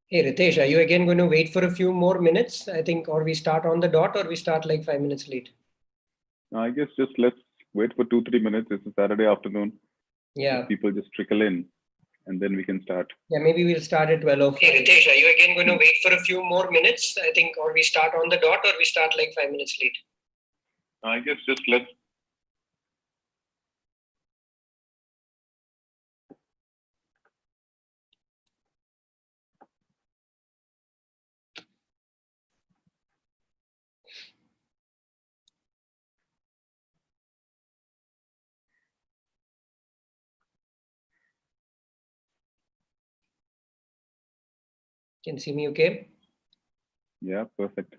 Hey Ritesh, are you again going to wait for a few more minutes? I think, or we start on the dot, or we start like 5 minutes late. I guess just let's wait for 2-3 minutes. It's a Saturday afternoon. Yeah. Let people just trickle in, and then we can start. Yeah, maybe we'll start at 12:05. Hey Ritesh, are you again going to wait for a few more minutes? I think, or we start on the dot, or we start like 5 minutes late. I guess just let's. Can you see me okay? Yeah, perfect.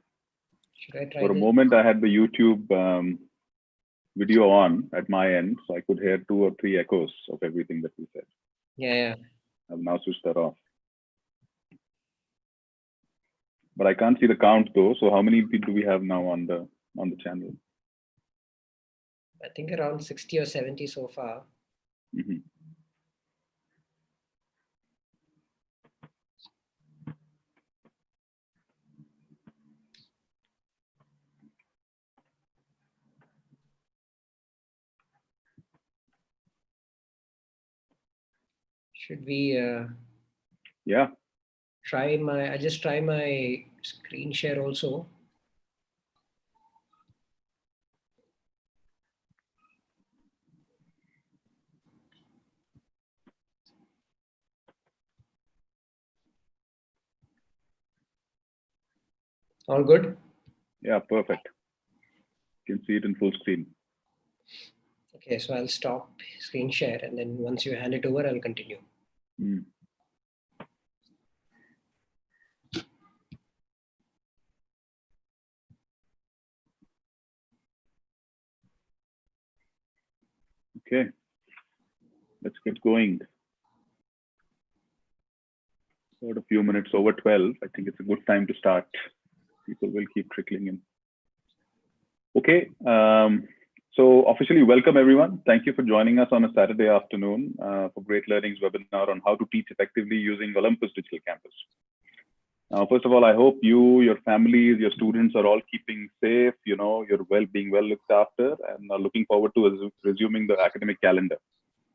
Should I try For a this? moment, I had the YouTube video on at my end, so I could hear 2 or 3 echoes of everything that we said. Yeah. I've now switched that off. But I can't see the count though. So how many people do we have now on the channel? I think around 60 or 70 so far. Mm-hmm. Should we Yeah. I just try my screen share also. All good? Yeah, perfect. You can see it in full screen. Okay, so I'll stop screen share, and then once you hand it over, I'll continue. Okay, let's get going. About a few minutes over 12. I think it's a good time to start. People will keep trickling in. Okay, so officially welcome everyone. Thank you for joining us on a Saturday afternoon for Great Learning's webinar on how to teach effectively using Olympus Digital Campus. First of all, I hope you, your families, your students are all keeping safe, you're being well looked after, and are looking forward to resuming the academic calendar.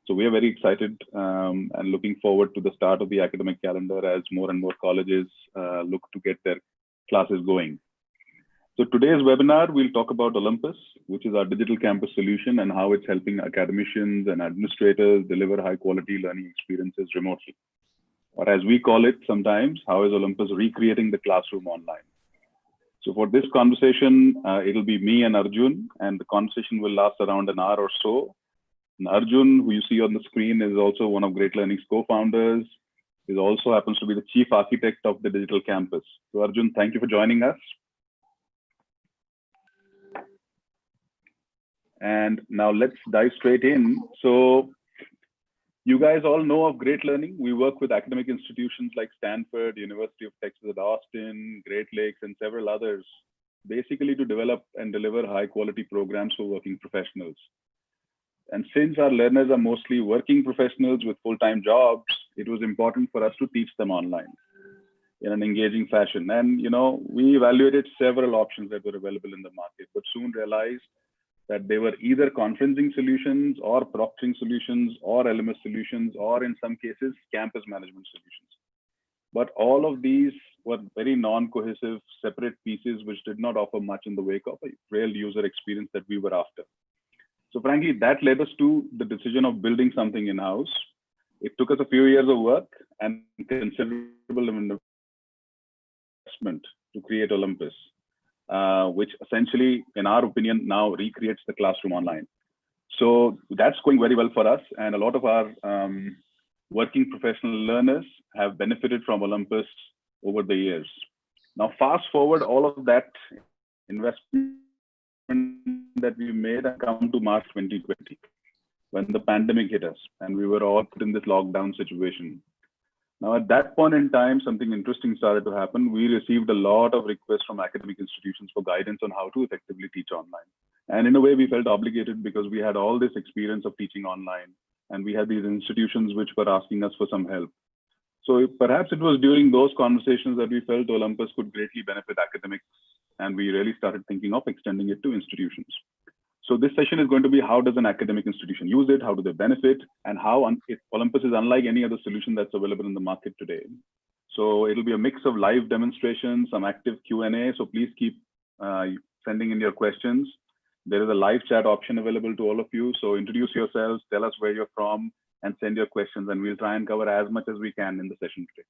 So we are very excited and looking forward to the start of the academic calendar as more and more colleges look to get their classes going. So today's webinar, we'll talk about Olympus, which is our digital campus solution and how it's helping academicians and administrators deliver high quality learning experiences remotely. Or as we call it sometimes, how is Olympus recreating the classroom online? So for this conversation, it'll be me and Arjun, and the conversation will last around an hour or so. And Arjun, who you see on the screen, is also one of Great Learning's co-founders. He also happens to be the chief architect of the digital campus. So Arjun, thank you for joining us. And now let's dive straight in. So you guys all know of Great Learning. We work with academic institutions like Stanford, University of Texas at Austin, Great Lakes, and several others, basically to develop and deliver high quality programs for working professionals. And since our learners are mostly working professionals with full-time jobs, it was important for us to teach them online in an engaging fashion. And, we evaluated several options that were available in the market, but soon realized that they were either conferencing solutions or proctoring solutions or LMS solutions, or in some cases, campus management solutions. But all of these were very non-cohesive, separate pieces, which did not offer much in the wake of a real user experience that we were after. So frankly, that led us to the decision of building something in-house. It took us a few years of work and considerable investment to create Olympus, which essentially, in our opinion, now recreates the classroom online. So that's going very well for us. And a lot of our working professional learners have benefited from Olympus over the years. Now, fast forward all of that investment that we made and come to March 2020, when the pandemic hit us and we were all put in this lockdown situation. Now, at that point in time, something interesting started to happen. We received a lot of requests from academic institutions for guidance on how to effectively teach online. And in a way, we felt obligated because we had all this experience of teaching online, and we had these institutions which were asking us for some help. So perhaps it was during those conversations that we felt Olympus could greatly benefit academics, and we really started thinking of extending it to institutions. So this session is going to be, how does an academic institution use it? How do they benefit? And how Olympus is unlike any other solution that's available in the market today. So it'll be a mix of live demonstrations, some active Q&A. So please keep sending in your questions. There is a live chat option available to all of you. So introduce yourselves, tell us where you're from, and send your questions, and we'll try and cover as much as we can in the session today.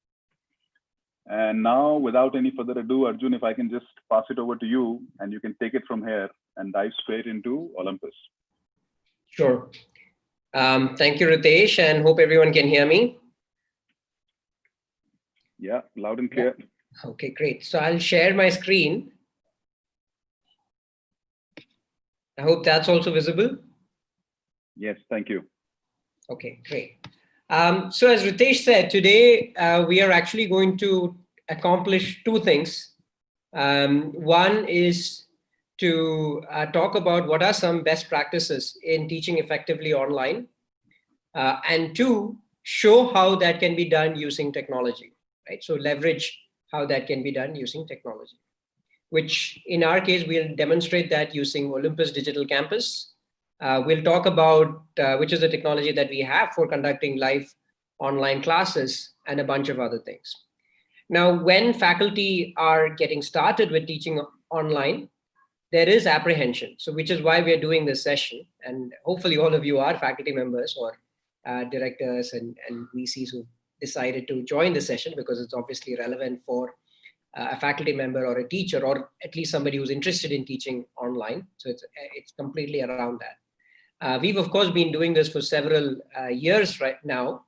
And now, without any further ado, Arjun, if I can just pass it over to you, and you can take it from here and dive straight into Olympus. Sure. Thank you, Ritesh, and hope everyone can hear me. Yeah, loud and clear. Yeah. Okay, great. So I'll share my screen. I hope that's also visible. Yes, thank you. Okay, great. So as Ritesh said, today we are actually going to accomplish two things. One is to talk about what are some best practices in teaching effectively online. And two, show how that can be done using technology, right? So leverage how that can be done using technology, which in our case, we'll demonstrate that using Olympus Digital Campus. We'll talk about which is the technology that we have for conducting live online classes and a bunch of other things. Now, when faculty are getting started with teaching online, there is apprehension. So which is why we're doing this session. And hopefully all of you are faculty members or directors and VCs who decided to join the session, because it's obviously relevant for a faculty member or a teacher, or at least somebody who's interested in teaching online. So it's completely around that. We've of course been doing this for several years right now.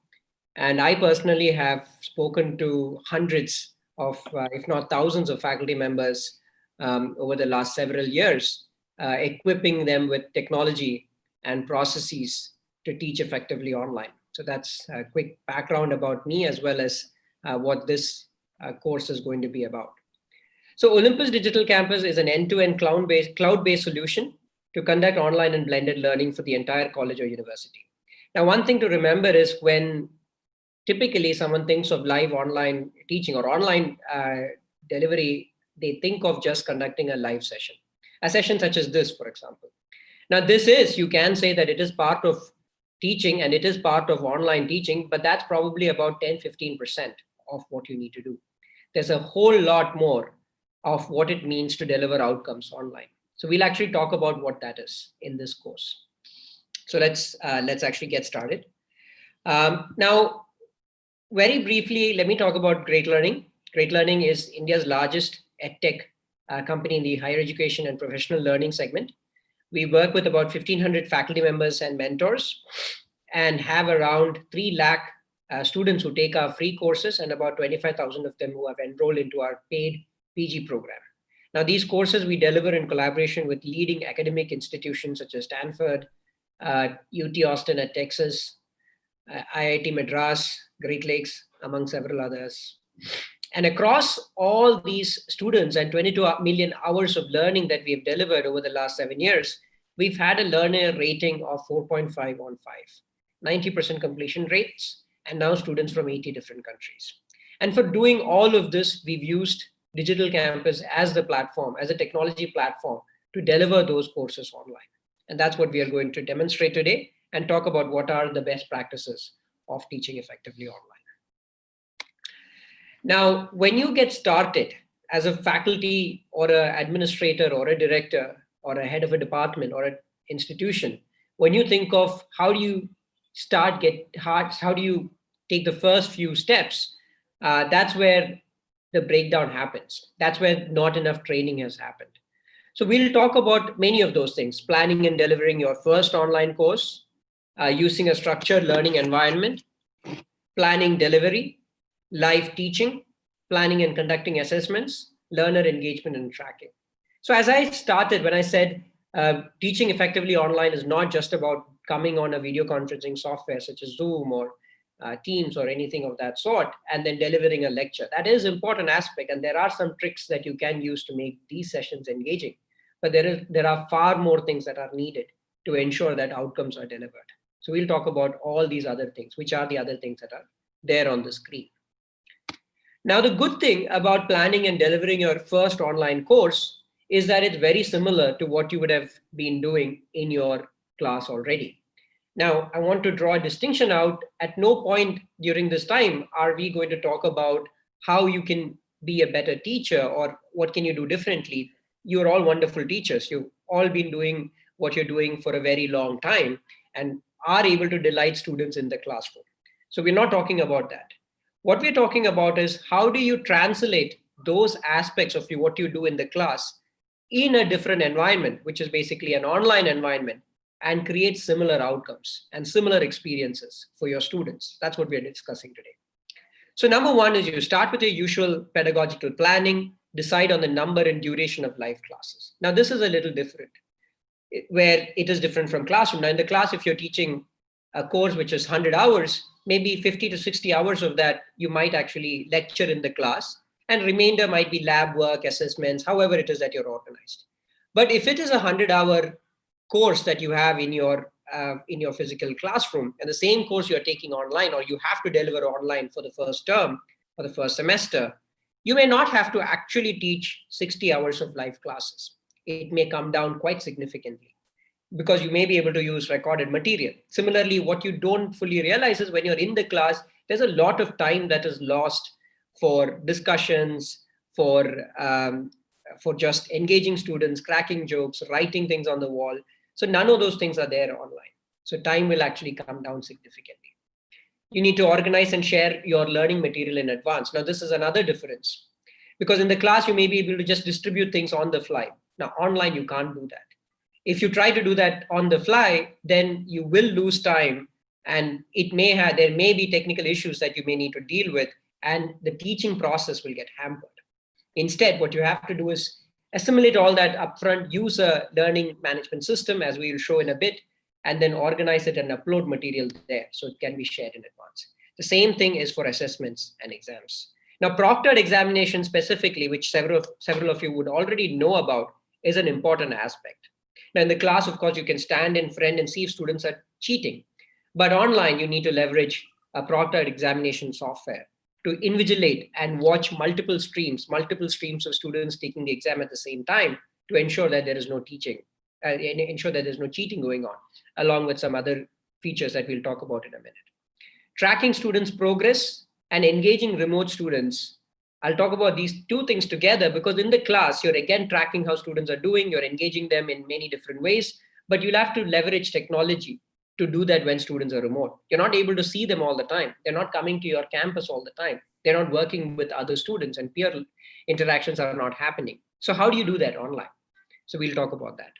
And I personally have spoken to hundreds of, if not thousands of faculty members over the last several years, equipping them with technology and processes to teach effectively online. So that's a quick background about me, as well as what this course is going to be about. So Olympus Digital Campus is an end-to-end cloud-based solution to conduct online and blended learning for the entire college or university. Now, one thing to remember is when typically someone thinks of live online teaching or online delivery, they think of just conducting a live session, a session such as this, for example. Now, this is, you can say that it is part of teaching and it is part of online teaching, but that's probably about 10-15% of what you need to do. There's a whole lot more of what it means to deliver outcomes online. So we'll actually talk about what that is in this course. So let's actually get started. Now, very briefly, let me talk about Great Learning. Great Learning is India's largest edtech company in the higher education and professional learning segment. We work with about 1,500 faculty members and mentors, and have around 3 lakh students who take our free courses, and about 25,000 of them who have enrolled into our paid PG program. Now, these courses we deliver in collaboration with leading academic institutions such as Stanford, UT Austin at Texas, IIT Madras, Great Lakes, among several others. And across all these students and 22 million hours of learning that we've delivered over the last 7 years, we've had a learner rating of 4.5 on 5, 90% completion rates, and now students from 80 different countries. And for doing all of this, we've used Digital Campus as the platform, as a technology platform to deliver those courses online. And that's what we are going to demonstrate today and talk about what are the best practices of teaching effectively online. Now, when you get started as a faculty or an administrator or a director or a head of a department or an institution, when you think of how do you how do you take the first few steps, that's where the breakdown happens. That's where not enough training has happened. So we'll talk about many of those things: planning and delivering your first online course, using a structured learning environment, planning delivery, live teaching, planning and conducting assessments, learner engagement and tracking. So as I started, when I said teaching effectively online is not just about coming on a video conferencing software such as Zoom or Teams or anything of that sort, and then delivering a lecture. That is an important aspect, and there are some tricks that you can use to make these sessions engaging. But there are far more things that are needed to ensure that outcomes are delivered. So we'll talk about all these other things, which are the other things that are there on the screen. Now, the good thing about planning and delivering your first online course is that it's very similar to what you would have been doing in your class already. Now, I want to draw a distinction out. At no point during this time are we going to talk about how you can be a better teacher or what can you do differently. You're all wonderful teachers. You've all been doing what you're doing for a very long time and are able to delight students in the classroom. So we're not talking about that. What we're talking about is how do you translate those aspects of what you do in the class in a different environment, which is basically an online environment, and create similar outcomes and similar experiences for your students. That's what we're discussing today. So number one is you start with your usual pedagogical planning, decide on the number and duration of live classes. Now, this is a little different, where it is different from classroom. Now, in the class, if you're teaching a course which is 100 hours, maybe 50 to 60 hours of that, you might actually lecture in the class, and remainder might be lab work, assessments, however it is that you're organized. But if it is a 100-hour course that you have in your physical classroom, and the same course you're taking online, or you have to deliver online for the first term or the first semester, you may not have to actually teach 60 hours of live classes. It may come down quite significantly because you may be able to use recorded material. Similarly, what you don't fully realize is when you're in the class, there's a lot of time that is lost for discussions, for just engaging students, cracking jokes, writing things on the wall. So none of those things are there online. So time will actually come down significantly. You need to organize and share your learning material in advance. Now, this is another difference because in the class, you may be able to just distribute things on the fly. Now, online, you can't do that. If you try to do that on the fly, then you will lose time, and there may be technical issues that you may need to deal with, and the teaching process will get hampered. Instead, what you have to do is assimilate all that upfront, use a learning management system, as we will show in a bit, and then organize it and upload material there so it can be shared in advance. The same thing is for assessments and exams. Now, proctored examination specifically, which several of you would already know about, is an important aspect. Now, in the class, of course, you can stand in front and see if students are cheating. But online, you need to leverage a proctored examination software to invigilate and watch multiple streams of students taking the exam at the same time to ensure that there is no teaching, ensure that there's no cheating going on, along with some other features that we'll talk about in a minute. Tracking students' progress and engaging remote students. I'll talk about these two things together because in the class, you're again tracking how students are doing, you're engaging them in many different ways, but you'll have to leverage technology to do that when students are remote. You're not able to see them all the time. They're not coming to your campus all the time. They're not working with other students and peer interactions are not happening. So how do you do that online? So we'll talk about that.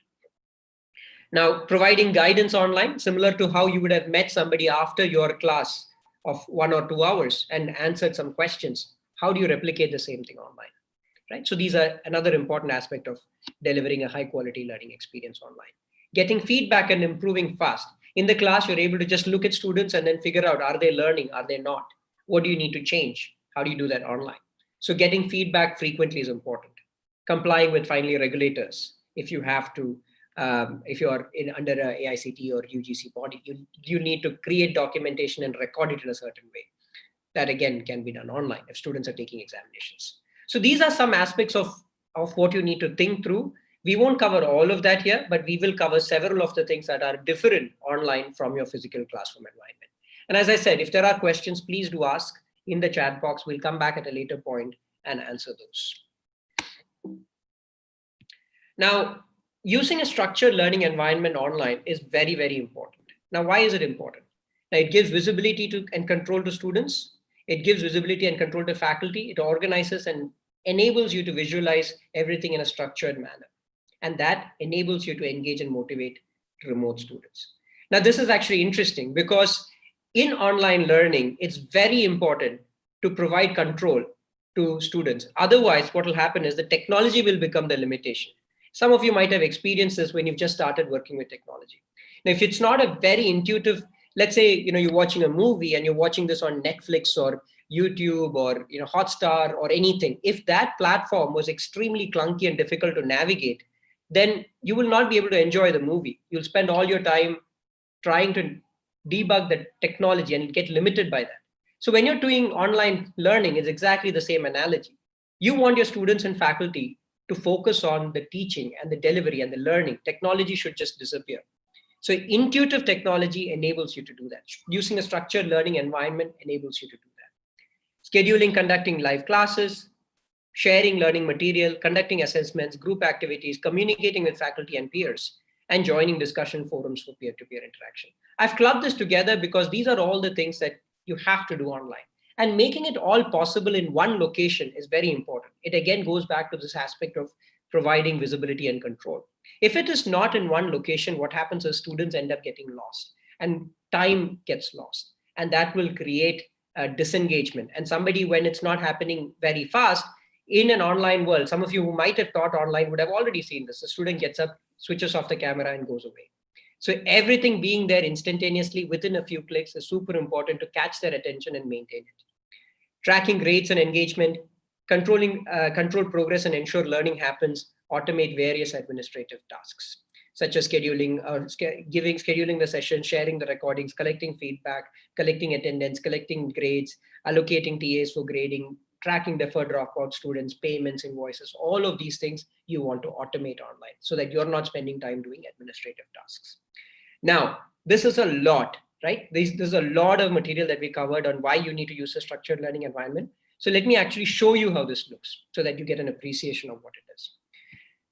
Now, providing guidance online, similar to how you would have met somebody after your class of 1 or 2 hours and answered some questions. How do you replicate the same thing online, right? So these are another important aspect of delivering a high quality learning experience online. Getting feedback and improving fast. In the class, you're able to just look at students and then figure out, are they learning? Are they not? What do you need to change? How do you do that online? So getting feedback frequently is important. Complying with finally regulators. If you have to, if you're under a AICT or UGC body, you need to create documentation and record it in a certain way. That again can be done online if students are taking examinations. So these are some aspects of what you need to think through. We won't cover all of that here, but we will cover several of the things that are different online from your physical classroom environment. And as I said, if there are questions, please do ask in the chat box. We'll come back at a later point and answer those. Now, using a structured learning environment online is very, very important. Now, why is it important? Now, it gives visibility to and control to students. It gives visibility and control to faculty. It organizes and enables you to visualize everything in a structured manner. And that enables you to engage and motivate remote students. Now, this is actually interesting because in online learning, it's very important to provide control to students. Otherwise, what will happen is the technology will become the limitation. Some of you might have experienced this when you've just started working with technology. Now, if it's not a very intuitive, let's say, you're watching a movie and you're watching this on Netflix or YouTube or Hotstar or anything. If that platform was extremely clunky and difficult to navigate, then you will not be able to enjoy the movie. You'll spend all your time trying to debug the technology and get limited by that. So when you're doing online learning, it's exactly the same analogy. You want your students and faculty to focus on the teaching and the delivery and the learning. Technology should just disappear. So intuitive technology enables you to do that. Using a structured learning environment enables you to do that. Scheduling, conducting live classes, sharing learning material, conducting assessments, group activities, communicating with faculty and peers, and joining discussion forums for peer-to-peer interaction. I've clubbed this together because these are all the things that you have to do online. And making it all possible in one location is very important. It again goes back to this aspect of providing visibility and control. If it is not in one location, what happens is students end up getting lost and time gets lost. And that will create disengagement. And somebody, when it's not happening very fast, in an online world, some of you who might have taught online would have already seen this. The student gets up, switches off the camera and goes away. So everything being there instantaneously within a few clicks is super important to catch their attention and maintain it. Tracking grades and engagement, control progress and ensure learning happens, automate various administrative tasks, such as scheduling the session, sharing the recordings, collecting feedback, collecting attendance, collecting grades, allocating TAs for grading, tracking deferred dropout students, payments, invoices, all of these things you want to automate online so that you're not spending time doing administrative tasks. Now, this is a lot, right? There's a lot of material that we covered on why you need to use a structured learning environment. So let me actually show you how this looks so that you get an appreciation of what it is.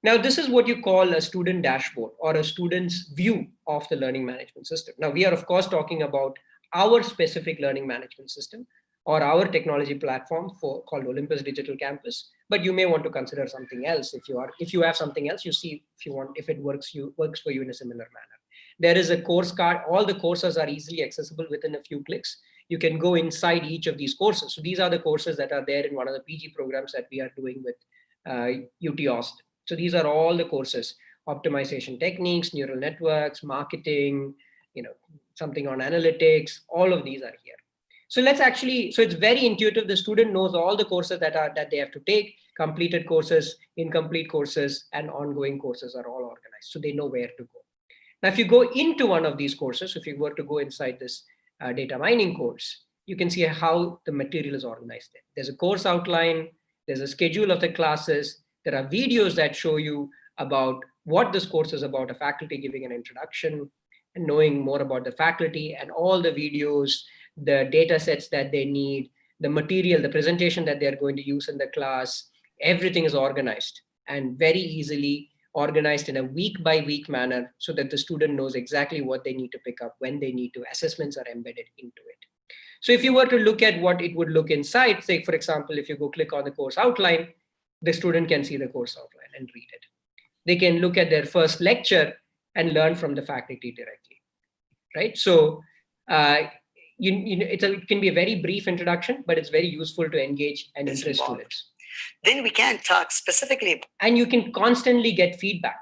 Now, this is what you call a student dashboard or a student's view of the learning management system. Now, we are, of course, talking about our specific learning management system or our technology platform called Olympus Digital Campus, but you may want to consider something else. If you have something else, you see if it works for you in a similar manner. There is a course card. All the courses are easily accessible within a few clicks. You can go inside each of these courses. So these are the courses that are there in one of the PG programs that we are doing with UT Austin. So these are all the courses: optimization techniques, neural networks, marketing, something on analytics. All of these are here. So it's very intuitive. The student knows all the courses that they have to take. Completed courses, incomplete courses, and ongoing courses are all organized. So they know where to go. Now, if you go into one of these courses, if you were to go inside this data mining course, you can see how the material is organized there. There's a course outline, there's a schedule of the classes, there are videos that show you about what this course is about, a faculty giving an introduction and knowing more about the faculty, and all the videos, the data sets that they need, the material, the presentation that they're going to use in the class. Everything is organized and very easily organized in a week-by-week manner so that the student knows exactly what they need to pick up, when they need to. Assessments are embedded into it. So if you were to look at what it would look inside, say, for example, if you go click on the course outline, the student can see the course outline and read it. They can look at their first lecture and learn from the faculty directly, right? So it can be a very brief introduction, but it's very useful to engage and interest students. Then we can talk specifically. And you can constantly get feedback,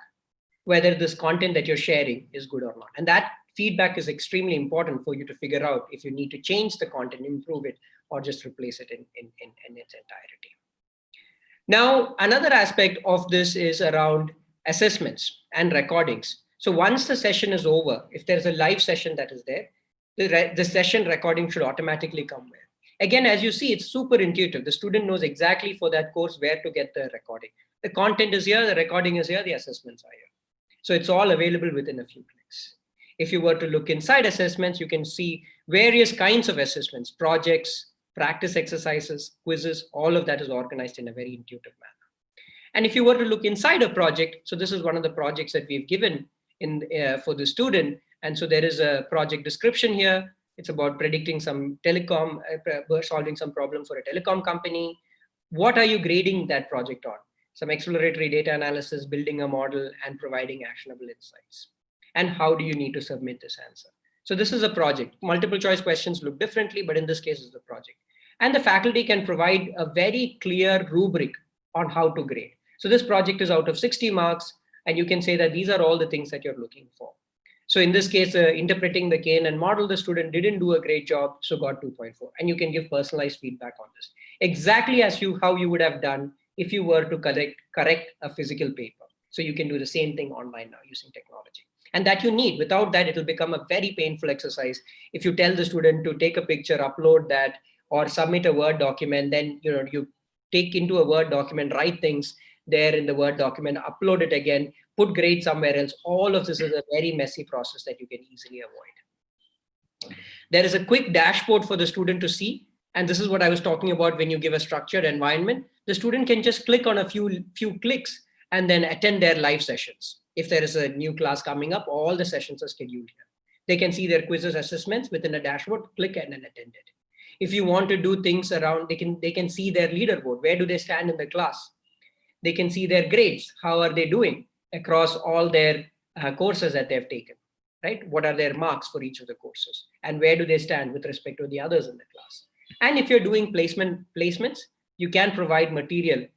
whether this content that you're sharing is good or not. And that feedback is extremely important for you to figure out if you need to change the content, improve it, or just replace it in its entirety. Now, another aspect of this is around assessments and recordings. So once the session is over, if there's a live session that is there, the session recording should automatically come where. Again, as you see, it's super intuitive. The student knows exactly for that course where to get the recording. The content is here, the recording is here, the assessments are here. So it's all available within a few clicks. If you were to look inside assessments, you can see various kinds of assessments, projects, practice exercises, quizzes, all of that is organized in a very intuitive manner. And if you were to look inside a project, so this is one of the projects that we've given for the student. And so there is a project description here. It's about predicting some telecom, solving some problem for a telecom company. What are you grading that project on? Some exploratory data analysis, building a model, and providing actionable insights. And how do you need to submit this answer? So this is a project. Multiple choice questions look differently, but in this case, it's the project. And the faculty can provide a very clear rubric on how to grade. So this project is out of 60 marks, and you can say that these are all the things that you're looking for. So in this case, interpreting the KNN model, the student didn't do a great job, so got 2.4. And you can give personalized feedback on this. Exactly how you would have done if you were to correct a physical paper. So you can do the same thing online now using technology. And that you need. Without that, it will become a very painful exercise. If you tell the student to take a picture, upload that, or submit a Word document, then you take into a Word document, write things there in the Word document, upload it again, put grade somewhere else. All of this is a very messy process that you can easily avoid. There is a quick dashboard for the student to see. And this is what I was talking about when you give a structured environment. The student can just click on a few clicks and then attend their live sessions. If there is a new class coming up, all the sessions are scheduled here. They can see their quizzes, assessments within a dashboard, click and then attend it. If you want to do things around, they can see their leaderboard. Where do they stand in the class? They can see their grades. How are they doing across all their courses that they've taken, right? What are their marks for each of the courses? And where do they stand with respect to the others in the class? And if you're doing placements, you can provide material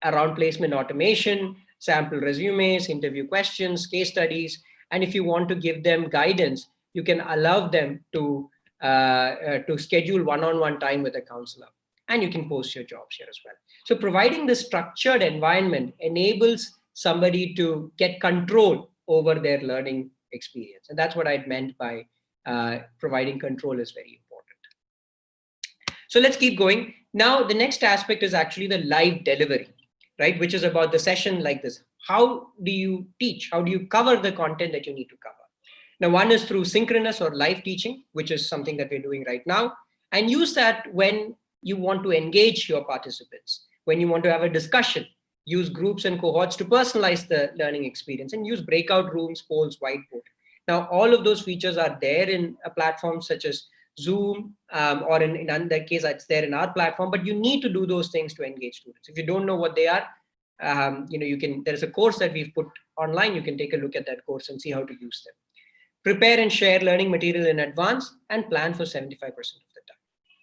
around placement automation, sample resumes, interview questions, case studies. And if you want to give them guidance, you can allow them to schedule one-on-one time with a counselor. And you can post your jobs here as well. So providing this structured environment enables somebody to get control over their learning experience. And that's what I meant by providing control is very important. So let's keep going. Now, the next aspect is actually the live delivery, right? Which is about the session like this. How do you teach? How do you cover the content that you need to cover? Now, one is through synchronous or live teaching, which is something that we're doing right now. And use that when you want to engage your participants, when you want to have a discussion, use groups and cohorts to personalize the learning experience, and use breakout rooms, polls, whiteboard. Now, all of those features are there in a platform such as Zoom, or in that case, it's there in our platform, but you need to do those things to engage students. If you don't know what they are, there's a course that we've put online. You can take a look at that course and see how to use them. Prepare and share learning material in advance and plan for 75% of the time.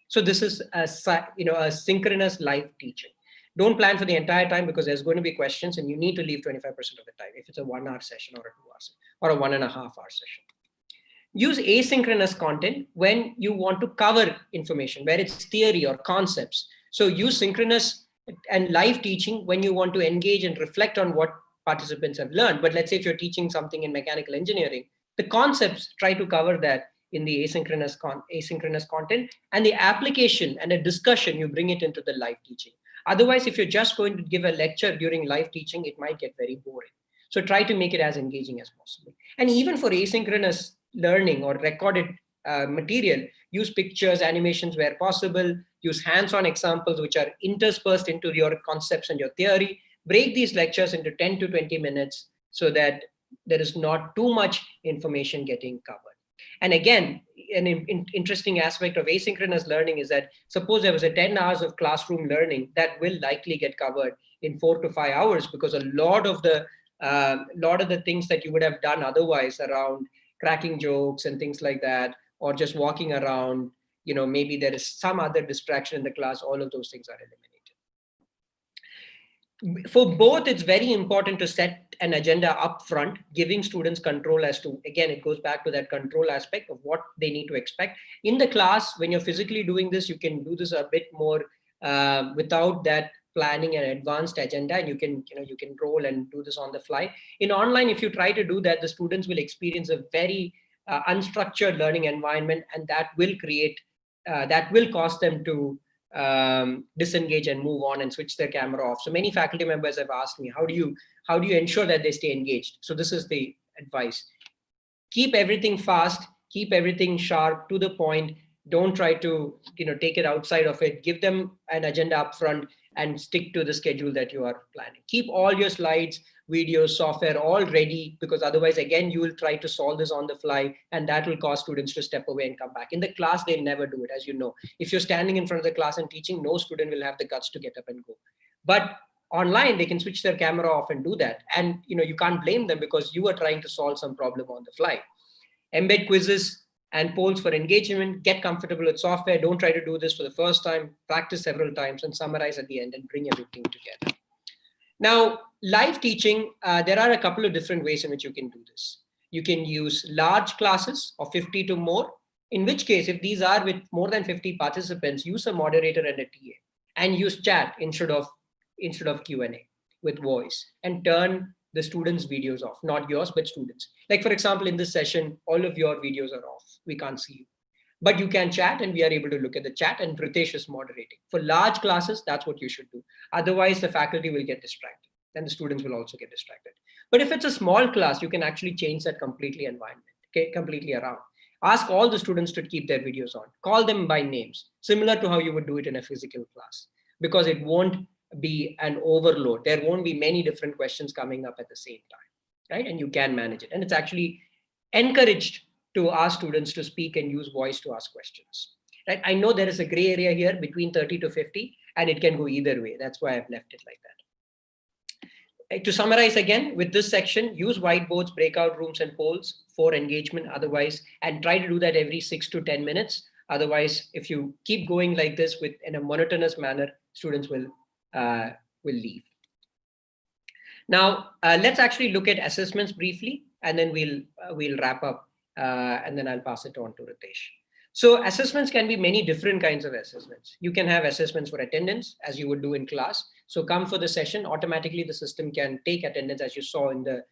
So this is a synchronous live teaching. Don't plan for the entire time because there's going to be questions and you need to leave 25% of the time if it's a 1 hour session or a 2 hours or a 1.5 hour session. Use asynchronous content when you want to cover information, where it's theory or concepts. So use synchronous and live teaching when you want to engage and reflect on what participants have learned. But let's say if you're teaching something in mechanical engineering, the concepts, try to cover that in the asynchronous content, and the application and a discussion, you bring it into the live teaching. Otherwise, if you're just going to give a lecture during live teaching, it might get very boring. So try to make it as engaging as possible. And even for asynchronous learning or recorded material, use pictures, animations where possible, use hands-on examples which are interspersed into your concepts and your theory. Break these lectures into 10 to 20 minutes so that there is not too much information getting covered. And again, an interesting aspect of asynchronous learning is that suppose there was a 10 hours of classroom learning, that will likely get covered in 4 to 5 hours, because a lot of the things that you would have done otherwise around cracking jokes and things like that, or just walking around, maybe there is some other distraction in the class, all of those things are eliminated. For both, it's very important to set an agenda up front, giving students control as to, again, it goes back to that control aspect of what they need to expect. In the class, when you're physically doing this, you can do this a bit more without that planning an advanced agenda, and you can roll and do this on the fly. In online, if you try to do that, the students will experience a very unstructured learning environment, and that will cause them to disengage and move on and switch their camera off. So many faculty members have asked me, how do you ensure that they stay engaged? So this is the advice. Keep everything fast, keep everything sharp, to the point. Don't try to take it outside of it. Give them an agenda up front and stick to the schedule that you are planning. Keep all your slides, videos, software all ready, because otherwise, again, you will try to solve this on the fly, and that will cause students to step away and come back. In the class, they'll never do it, as you know. If you're standing in front of the class and teaching, no student will have the guts to get up and go. But online, they can switch their camera off and do that. And you can't blame them, because you are trying to solve some problem on the fly. Embed quizzes and polls for engagement. Get comfortable with software. Don't try to do this for the first time. Practice several times and summarize at the end and bring everything together. Now, live teaching, there are a couple of different ways in which you can do this. You can use large classes of 50 to more, in which case, if these are with more than 50 participants, use a moderator and a TA, and use chat instead of Q&A with voice, and turn the students' videos off, not yours, but students. Like, for example, in this session, all of your videos are off. We can't see you. But you can chat and we are able to look at the chat, and Ritesh is moderating. For large classes, that's what you should do. Otherwise, the faculty will get distracted and the students will also get distracted. But if it's a small class, you can actually change that completely environment, okay, completely around. Ask all the students to keep their videos on. Call them by names, similar to how you would do it in a physical class, because it won't be an overload. There won't be many different questions coming up at the same time, right? And you can manage it. And it's actually encouraged to ask students to speak and use voice to ask questions, right? I know there is a gray area here between 30 to 50, and it can go either way. That's why I've left it like that. To summarize again, with this section, use whiteboards, breakout rooms, and polls for engagement. Otherwise, and try to do that every 6 to 10 minutes. Otherwise, if you keep going like this in a monotonous manner, students will leave. Now, let's actually look at assessments briefly, and then we'll wrap up, and then I'll pass it on to Ritesh. So assessments can be many different kinds of assessments. You can have assessments for attendance, as you would do in class. So come for the session, automatically the system can take attendance, as you saw in the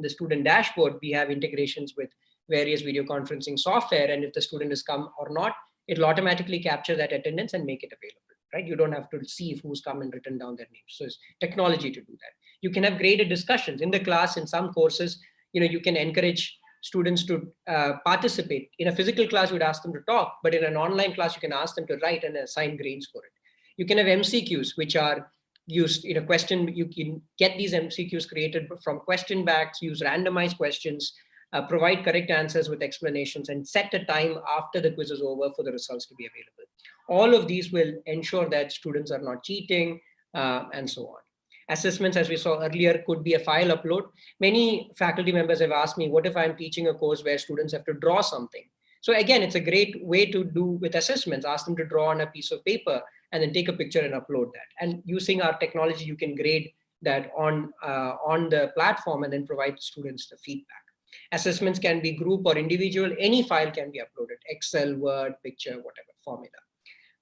student dashboard. We have integrations with various video conferencing software, and if the student has come or not, it'll automatically capture that attendance and make it available, right? You don't have to see who's come and written down their names. So it's technology to do that. You can have graded discussions in the class. In some courses, you can encourage students to participate. In a physical class, you would ask them to talk, but in an online class, you can ask them to write and assign grades for it. You can have MCQs, which are used in a question. You can get these MCQs created from question banks, use randomized questions, provide correct answers with explanations, and set a time after the quiz is over for the results to be available. All of these will ensure that students are not cheating, and so on. Assessments, as we saw earlier, could be a file upload. Many faculty members have asked me, what if I'm teaching a course where students have to draw something? So again, it's a great way to do with assessments. Ask them to draw on a piece of paper and then take a picture and upload that. And using our technology, you can grade that on the platform and then provide students the feedback. Assessments can be group or individual. Any file can be uploaded: Excel, Word, picture, whatever, formula.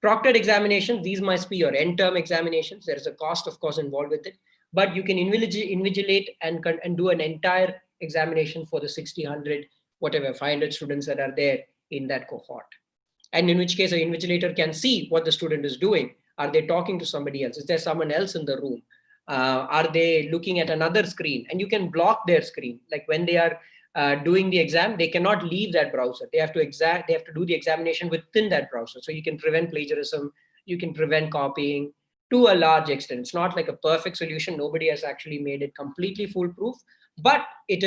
Proctored examinations, these must be your end-term examinations. There is a cost, of course, involved with it, but you can invigilate and do an entire examination for the 60, 100, whatever, 500 students that are there in that cohort. And in which case, an invigilator can see what the student is doing. Are they talking to somebody else? Is there someone else in the room? Are they looking at another screen? And you can block their screen. Like when they are doing the exam, they cannot leave that browser. They have to do the examination within that browser. So you can prevent plagiarism, you can prevent copying to a large extent. It's not like a perfect solution. Nobody has actually made it completely foolproof, but it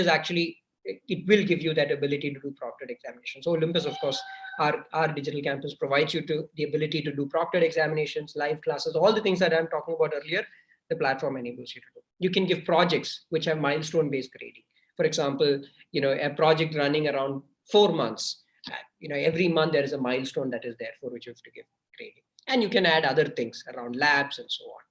will give you that ability to do proctored examinations. So Olympus, of course, our digital campus provides you the ability to do proctored examinations, live classes, all the things that I'm talking about earlier. The platform enables you to do. You can give projects which have milestone-based grading. For example, a project running around 4 months. Every month there is a milestone that is there for which you have to give grading. And you can add other things around labs and so on.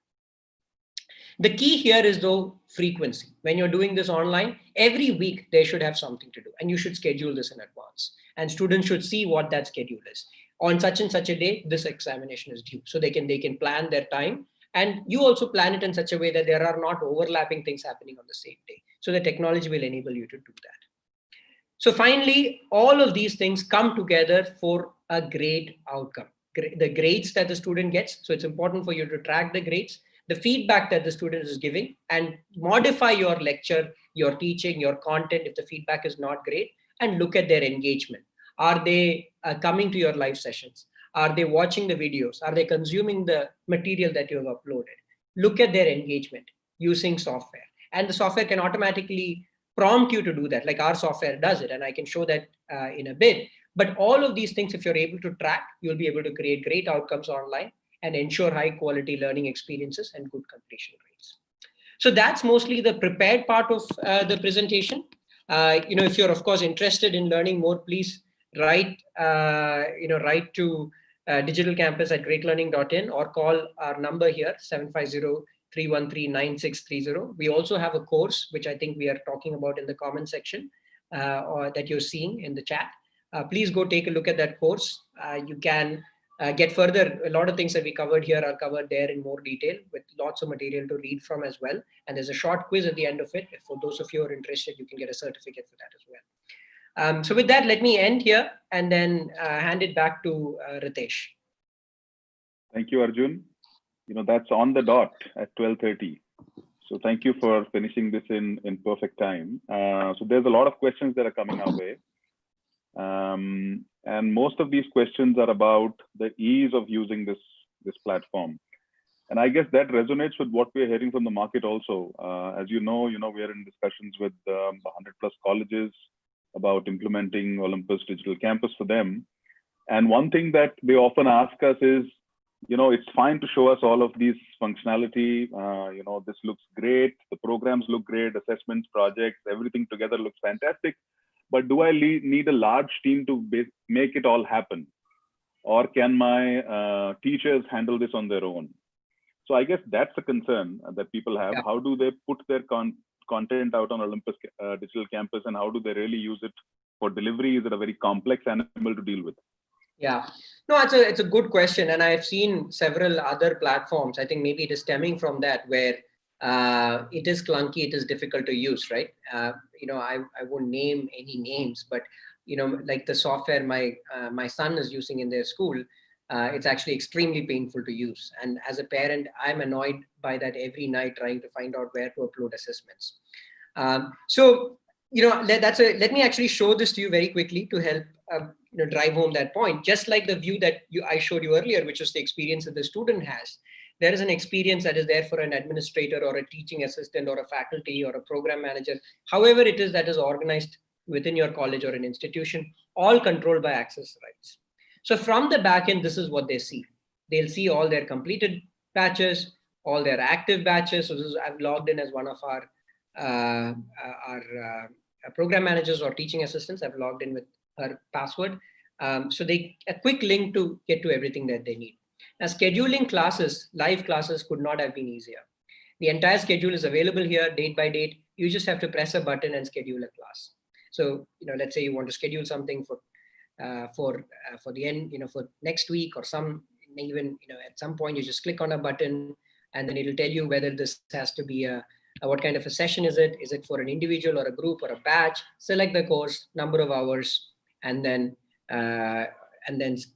The key here is, though, frequency. When you're doing this online, every week they should have something to do, and you should schedule this in advance. And students should see what that schedule is. On such and such a day, this examination is due. So they can plan their time. And you also plan it in such a way that there are not overlapping things happening on the same day. So the technology will enable you to do that. So finally, all of these things come together for a great outcome. The grades that the student gets. So it's important for you to track the grades, the feedback that the student is giving, and modify your lecture, your teaching, your content if the feedback is not great, and look at their engagement. Are they coming to your live sessions? Are they watching the videos? Are they consuming the material that you have uploaded? Look at their engagement using software. And the software can automatically prompt you to do that, like our software does it. And I can show that in a bit. But all of these things, if you're able to track, you'll be able to create great outcomes online and ensure high quality learning experiences and good completion rates. So that's mostly the prepared part of the presentation. If you're, of course, interested in learning more, please write to digitalcampus@greatlearning.in or call our number here, 750-313-9630. We also have a course, which I think we are talking about in the comment section, or that you're seeing in the chat. Please go take a look at that course. You can get further. A lot of things that we covered here are covered there in more detail, with lots of material to read from as well. And there's a short quiz at the end of it. For those of you who are interested, you can get a certificate for that as well. So with that, let me end here and then hand it back to Ritesh. Thank you, Arjun. That's on the dot at 12:30. So thank you for finishing this in perfect time. So there's a lot of questions that are coming our way. And most of these questions are about the ease of using this platform. And I guess that resonates with what we're hearing from the market also. As you know, we are in discussions with 100+ colleges about implementing Olympus Digital Campus for them. And one thing that they often ask us is, it's fine to show us all of these functionality. This looks great. The programs look great. Assessments, projects, everything together looks fantastic. But do I need a large team to make it all happen? Or can my teachers handle this on their own? So I guess that's a concern that people have. Yeah. How do they put their content out on Olympus Digital Campus, and how do they really use it for delivery? Is it a very complex animal to deal with? Yeah, no, it's a good question. And I've seen several other platforms. I think maybe it is stemming from that, where it is clunky, it is difficult to use, right? I won't name any names, but like the software my son is using in their school, it's actually extremely painful to use. And as a parent, I'm annoyed by that every night, trying to find out where to upload assessments. So let me actually show this to you very quickly to help drive home that point. Just like the view that I showed you earlier, which is the experience that the student has, there is an experience that is there for an administrator or a teaching assistant or a faculty or a program manager, however it is that is organized within your college or an institution, all controlled by access rights. So from the back end, this is what they see. They'll see all their completed batches, all their active batches. So I've logged in as one of our program managers or teaching assistants. I've logged in with her password. So a quick link to get to everything that they need. Now, scheduling classes, live classes, could not have been easier. The entire schedule is available here, date by date. You just have to press a button and schedule a class. So, let's say you want to schedule something for the end, for next week, or even at some point you just click on a button, and then it'll tell you whether this has to be what kind of a session is it? Is it for an individual or a group or a batch? Select the course, number of hours, and then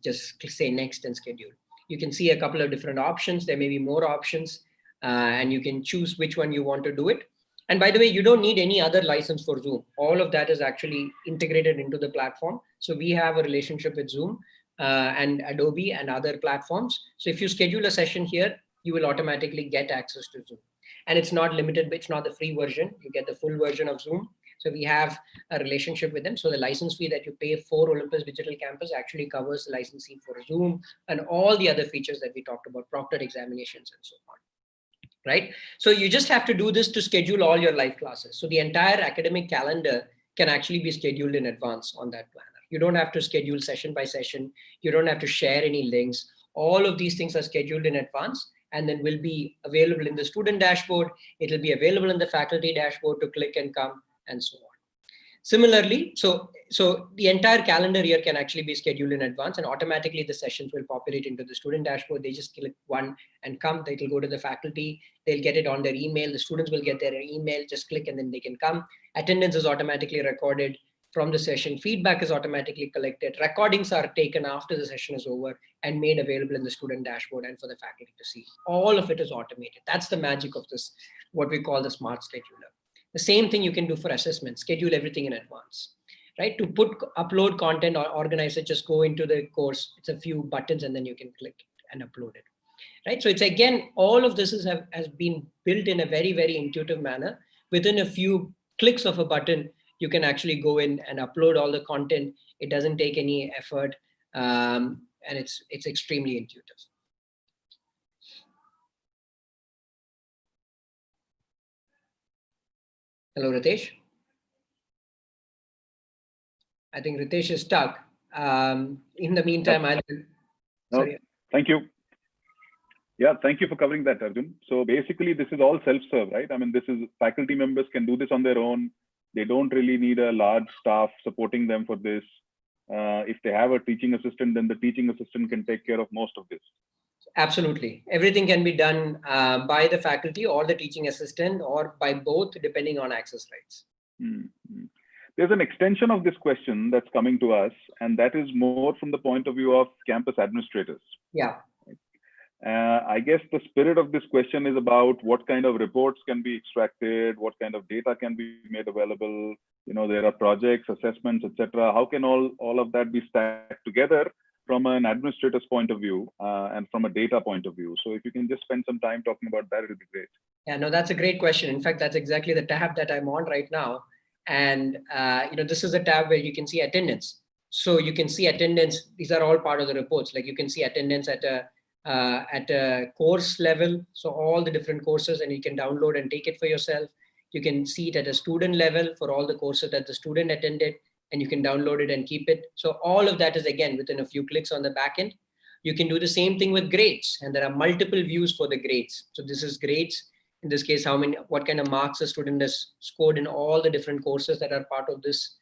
just say next and schedule. You can see a couple of different options. There may be more options, and you can choose which one you want to do it. And by the way, you don't need any other license for Zoom. All of that is actually integrated into the platform. So we have a relationship with Zoom and Adobe and other platforms. So if you schedule a session here, you will automatically get access to Zoom. And it's not limited, it's not the free version. You get the full version of Zoom. So we have a relationship with them. So the license fee that you pay for Olympus Digital Campus actually covers the license fee for Zoom and all the other features that we talked about, proctored examinations and so on. Right? So you just have to do this to schedule all your live classes. So the entire academic calendar can actually be scheduled in advance on that planner. You don't have to schedule session by session. You don't have to share any links. All of these things are scheduled in advance and then will be available in the student dashboard. It will be available in the faculty dashboard to click and come and so on. Similarly, so the entire calendar year can actually be scheduled in advance, and automatically the sessions will populate into the student dashboard. They just click one and come. They will go to the faculty. They'll get it on their email. The students will get their email. Just click and then they can come. Attendance is automatically recorded from the session. Feedback is automatically collected. Recordings are taken after the session is over and made available in the student dashboard and for the faculty to see. All of it is automated. That's the magic of this, what we call the smart scheduler. The same thing you can do for assessment, schedule everything in advance, right? To upload content or organize it, just go into the course. It's a few buttons and then you can click and upload it, right? So it's again, all of this has been built in a very, very intuitive manner. Within a few clicks of a button, you can actually go in and upload all the content. It doesn't take any effort, and it's extremely intuitive. Hello, Ritesh. I think Ritesh is stuck. In the meantime, sorry. Thank you. Yeah, thank you for covering that, Arjun. So basically, this is all self-serve, right? I mean, this is faculty members can do this on their own. They don't really need a large staff supporting them for this. If they have a teaching assistant, then the teaching assistant can take care of most of this. Absolutely. Everything can be done by the faculty or the teaching assistant or by both, depending on access rights. Mm-hmm. There's an extension of this question that's coming to us, and that is more from the point of view of campus administrators. Yeah. I guess the spirit of this question is about what kind of reports can be extracted, what kind of data can be made available. There are projects, assessments, etc. How can all of that be stacked together from an administrator's point of view and from a data point of view? So if you can just spend some time talking about that, it would be great. Yeah, no, that's a great question. In fact, that's exactly the tab that I'm on right now. And, this is a tab where you can see attendance. So you can see attendance. These are all part of the reports. Like you can see attendance at a course level. So all the different courses, and you can download and take it for yourself. You can see it at a student level for all the courses that the student attended, and you can download it and keep it. So all of that is, again, within a few clicks on the back end. You can do the same thing with grades, and there are multiple views for the grades. So this is grades. In this case, what kind of marks a student has scored in all the different courses that are part of this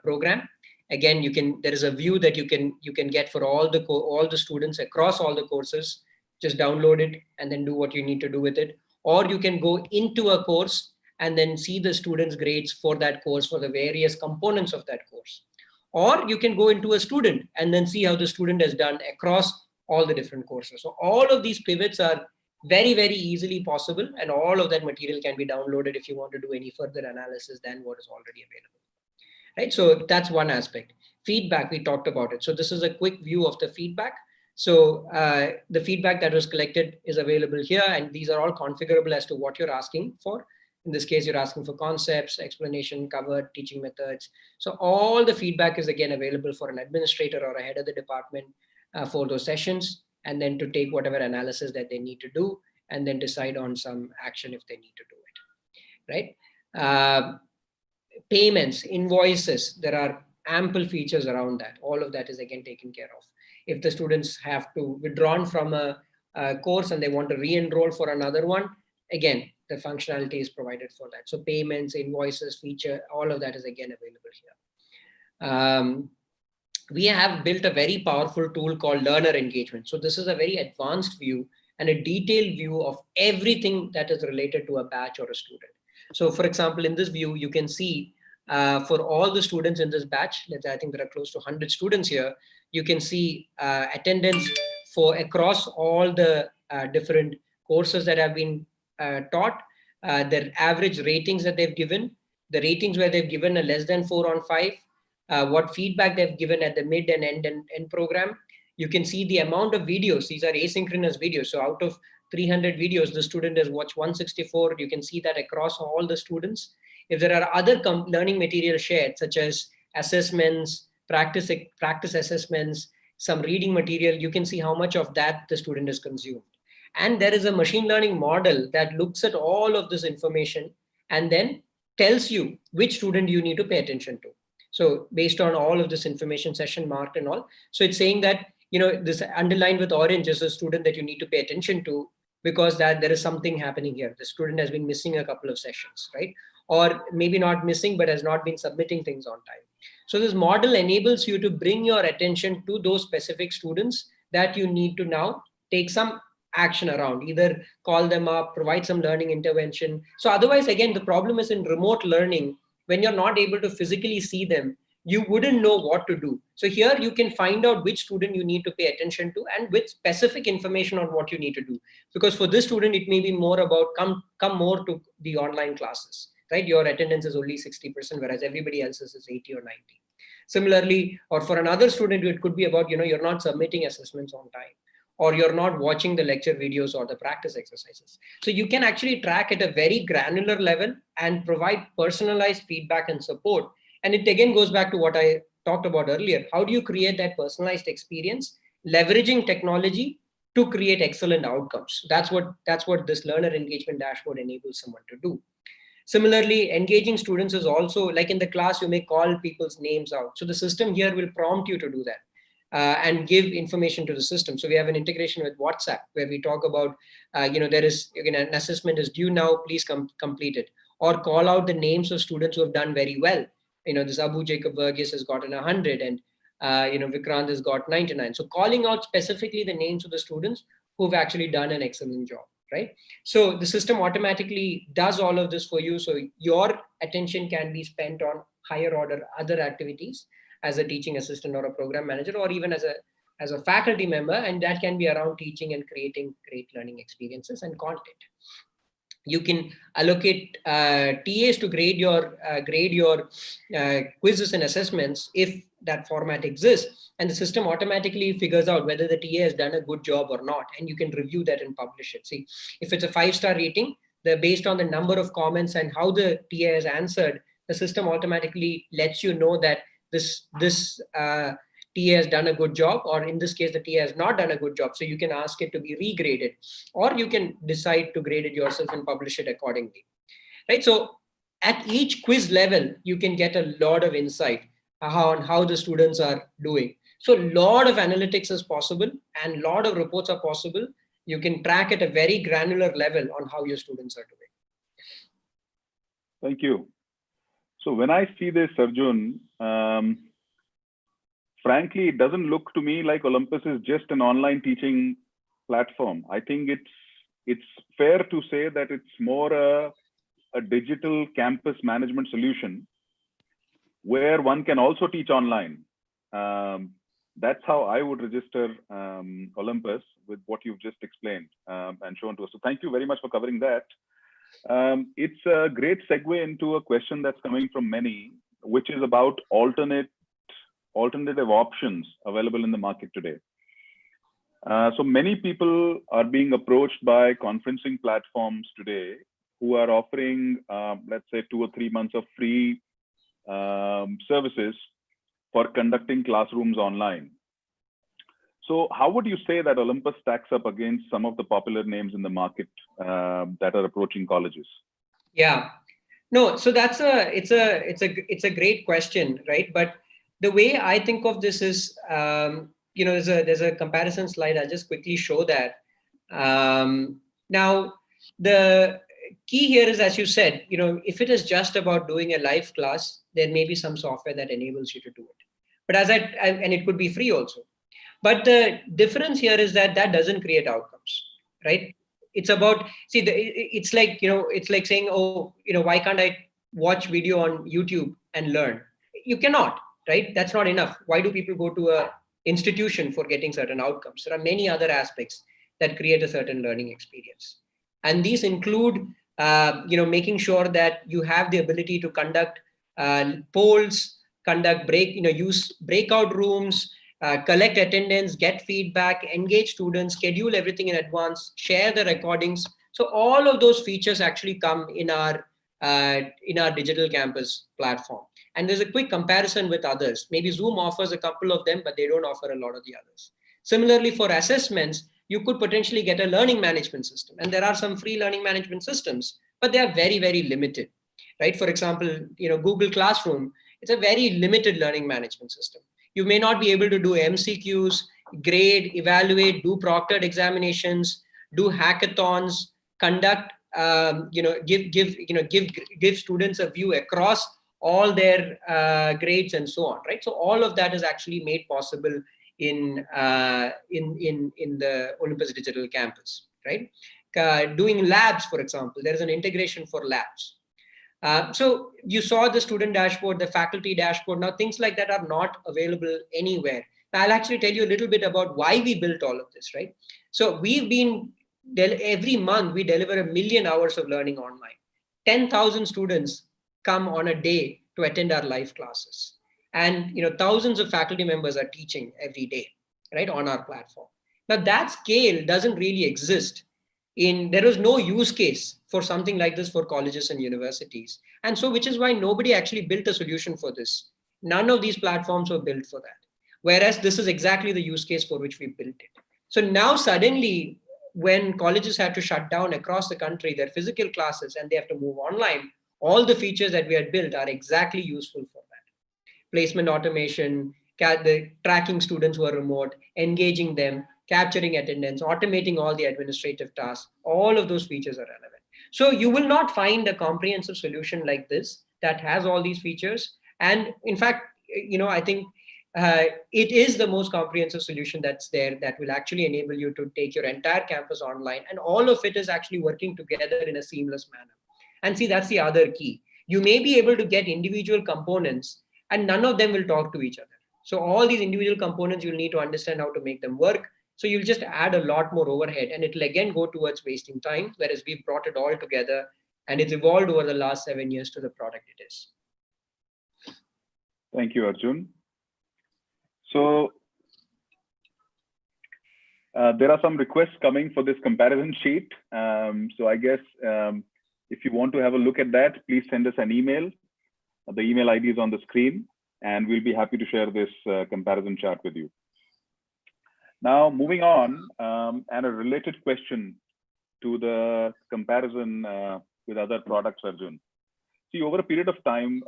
program. Again, there is a view that you can get for all the students across all the courses. Just download it and then do what you need to do with it. Or you can go into a course and then see the students' grades for that course, for the various components of that course. Or you can go into a student and then see how the student has done across all the different courses. So all of these pivots are very, very easily possible, and all of that material can be downloaded if you want to do any further analysis than what is already available. Right? So that's one aspect. Feedback, we talked about it. So this is a quick view of the feedback. So the feedback that was collected is available here, and these are all configurable as to what you're asking for. In this case, you're asking for concepts, explanation, covered, teaching methods. So all the feedback is again available for an administrator or a head of the department for those sessions, and then to take whatever analysis that they need to do, and then decide on some action if they need to do it, right? Payments, invoices, there are ample features around that. All of that is again taken care of. If the students have to withdraw from a course and they want to re-enroll for another one, again, the functionality is provided for that. So payments, invoices, feature, all of that is again available here. We have built a very powerful tool called learner engagement. So this is a very advanced view and a detailed view of everything that is related to a batch or a student. So for example, in this view, you can see for all the students in this batch, I think there are close to 100 students here, you can see attendance for across all the different courses that have been taught, their average ratings that they've given, the ratings where they've given a less than 4 on 5, what feedback they've given at the mid and end program. You can see the amount of videos. These are asynchronous videos. So out of 300 videos, the student has watched 164. You can see that across all the students. If there are other learning material shared, such as assessments, practice assessments, some reading material, you can see how much of that the student has consumed. And there is a machine learning model that looks at all of this information and then tells you which student you need to pay attention to. So based on all of this information, session marked and all. So it's saying that, this underlined with orange is a student that you need to pay attention to, because that there is something happening here. The student has been missing a couple of sessions, right? Or maybe not missing, but has not been submitting things on time. So this model enables you to bring your attention to those specific students that you need to now take some action around, either call them up, provide some learning intervention. So otherwise, again, the problem is in remote learning, when you're not able to physically see them, you wouldn't know what to do. So here you can find out which student you need to pay attention to and with specific information on what you need to do. Because for this student, it may be more about come more to the online classes, right? Your attendance is only 60%, whereas everybody else's is 80 or 90. Similarly, or for another student, it could be about, you're not submitting assessments on time, or you're not watching the lecture videos or the practice exercises. So you can actually track at a very granular level and provide personalized feedback and support. And it again goes back to what I talked about earlier. How do you create that personalized experience, leveraging technology to create excellent outcomes? That's what this learner engagement dashboard enables someone to do. Similarly, engaging students is also like in the class, you may call people's names out. So the system here will prompt you to do that. And give information to the system. So we have an integration with WhatsApp where we talk about, there is an assessment is due now, please complete it. Or call out the names of students who have done very well. This Abu Jacob Verghese has gotten 100 and, Vikrant has got 99. So calling out specifically the names of the students who've actually done an excellent job, right? So the system automatically does all of this for you. So your attention can be spent on higher order other activities as a teaching assistant or a program manager, or even as a faculty member, and that can be around teaching and creating great learning experiences and content. You can allocate TAs to grade your quizzes and assessments if that format exists, and the system automatically figures out whether the TA has done a good job or not, and you can review that and publish it. See, if it's a 5-star rating, based on the number of comments and how the TA has answered, the system automatically lets you know that this TA has done a good job, or in this case, the TA has not done a good job. So you can ask it to be regraded, or you can decide to grade it yourself and publish it accordingly, right? So at each quiz level, you can get a lot of insight on how the students are doing. So a lot of analytics is possible, and a lot of reports are possible. You can track at a very granular level on how your students are doing. Thank you. So when I see this, Arjun, frankly, it doesn't look to me like Olympus is just an online teaching platform. I think it's fair to say that it's more a digital campus management solution where one can also teach online. That's how I would register Olympus with what you've just explained and shown to us. So thank you very much for covering that. It's a great segue into a question that's coming from many, which is about alternative options available in the market today. So many people are being approached by conferencing platforms today who are offering, let's say, 2 or 3 months of free services for conducting classrooms online. So how would you say that Olympus stacks up against some of the popular names in the market that are approaching colleges? Yeah, no, so it's a great question, right? But the way I think of this is, there's a comparison slide. I'll just quickly show that. Now, the key here is, as you said, if it is just about doing a live class, there may be some software that enables you to do it. But and it could be free also. But the difference here is that doesn't create outcomes, right? It's about, it's like saying, oh, why can't I watch video on YouTube and learn? You cannot, right? That's not enough. Why do people go to a institution for getting certain outcomes? There are many other aspects that create a certain learning experience. And these include, making sure that you have the ability to conduct polls, use breakout rooms, collect attendance, get feedback, engage students, schedule everything in advance, share the recordings. So all of those features actually come in our digital campus platform. And there's a quick comparison with others. Maybe Zoom offers a couple of them, but they don't offer a lot of the others. Similarly, for assessments, you could potentially get a learning management system. And there are some free learning management systems, but they are very, very limited, right? For example, Google Classroom, it's a very limited learning management system. You may not be able to do MCQs, grade, evaluate, do proctored examinations, do hackathons, conduct, give students a view across all their grades and so on, right? So all of that is actually made possible in the Olympus Digital Campus, right? Doing labs, for example, there is an integration for labs. So you saw the student dashboard, the faculty dashboard. Now things like that are not available anywhere. Now, I'll actually tell you a little bit about why we built all of this, right? So every month we deliver 1 million hours of learning online. 10,000 students come on a day to attend our live classes. And thousands of faculty members are teaching every day, right, on our platform. Now that scale doesn't really exist. There was no use case for something like this for colleges and universities. And so, which is why nobody actually built a solution for this. None of these platforms were built for that. Whereas this is exactly the use case for which we built it. So now suddenly, when colleges had to shut down across the country their physical classes and they have to move online, all the features that we had built are exactly useful for that. Placement automation, tracking students who are remote, engaging them, capturing attendance, automating all the administrative tasks, all of those features are relevant. So you will not find a comprehensive solution like this that has all these features. And in fact, I think it is the most comprehensive solution that's there that will actually enable you to take your entire campus online, and all of it is actually working together in a seamless manner. And see, that's the other key. You may be able to get individual components and none of them will talk to each other. So all these individual components, you'll need to understand how to make them work. So you'll just add a lot more overhead and it'll again go towards wasting time, whereas we've brought it all together and it's evolved over the last 7 years to the product it is. Thank you, Arjun. So there are some requests coming for this comparison sheet. So I guess if you want to have a look at that, please send us an email. The email ID is on the screen, and we'll be happy to share this comparison chart with you. Now, moving on, and a related question to the comparison with other products, Arjun. See, over a period of time,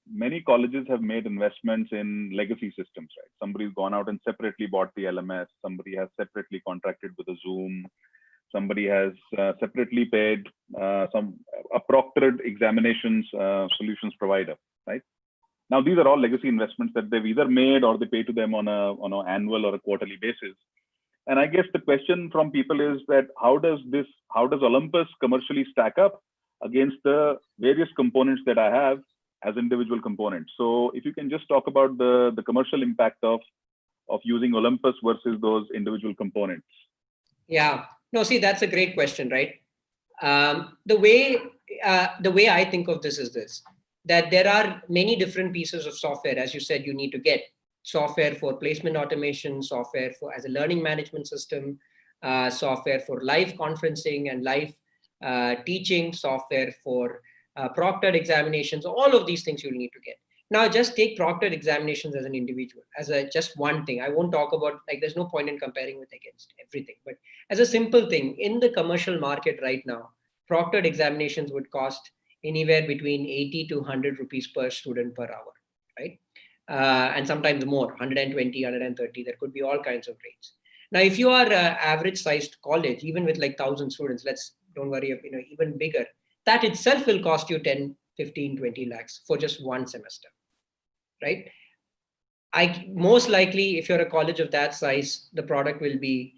many colleges have made investments in legacy systems, right? Somebody's gone out and separately bought the LMS. Somebody has separately contracted with a Zoom. Somebody has separately paid a proctored examinations solutions provider, right? Now, these are all legacy investments that they've either made or they pay to them on an annual or a quarterly basis. And I guess the question from people is that how does Olympus commercially stack up against the various components that I have as individual components? So if you can just talk about the commercial impact of using Olympus versus those individual components. Yeah, no, see, that's a great question, right? The way I think of this is this, that there are many different pieces of software. As you said, you need to get software for placement automation, software for as a learning management system, software for live conferencing and live teaching, software for proctored examinations. All of these things you'll need to get. Now, just take proctored examinations as an individual, as just one thing. I won't talk about, like, there's no point in comparing with against everything. But as a simple thing, in the commercial market right now, proctored examinations would cost anywhere between 80 to 100 rupees per student per hour, right? And sometimes more, 120, 130, there could be all kinds of rates. Now, if you are an average sized college, even with like 1,000 students, don't worry, even bigger, that itself will cost you 10, 15, 20 lakhs for just one semester, right? Most likely, if you're a college of that size, the product will be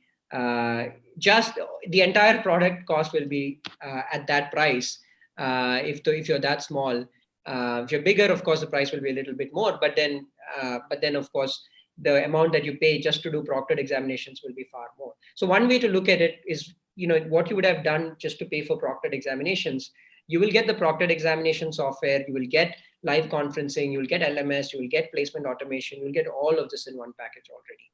just the entire product cost will be at that price. If you're that small, if you're bigger, of course, the price will be a little bit more. But then, of course, the amount that you pay just to do proctored examinations will be far more. So one way to look at it is, what you would have done just to pay for proctored examinations. You will get the proctored examination software. You will get live conferencing. You will get LMS. You will get placement automation. You will get all of this in one package already.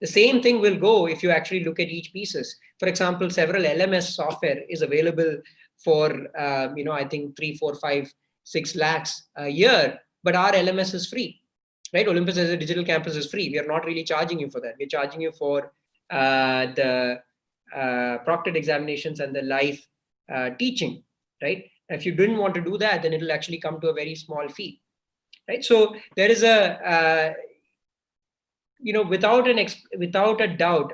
The same thing will go if you actually look at each pieces. For example, several LMS software is available for, I think 3, 4, 5, 6 lakhs a year, but our LMS is free, right? Olympus as a digital campus is free. We are not really charging you for that. We're charging you for the proctored examinations and the live teaching, right? If you didn't want to do that, then it'll actually come to a very small fee, right? So there is without a doubt,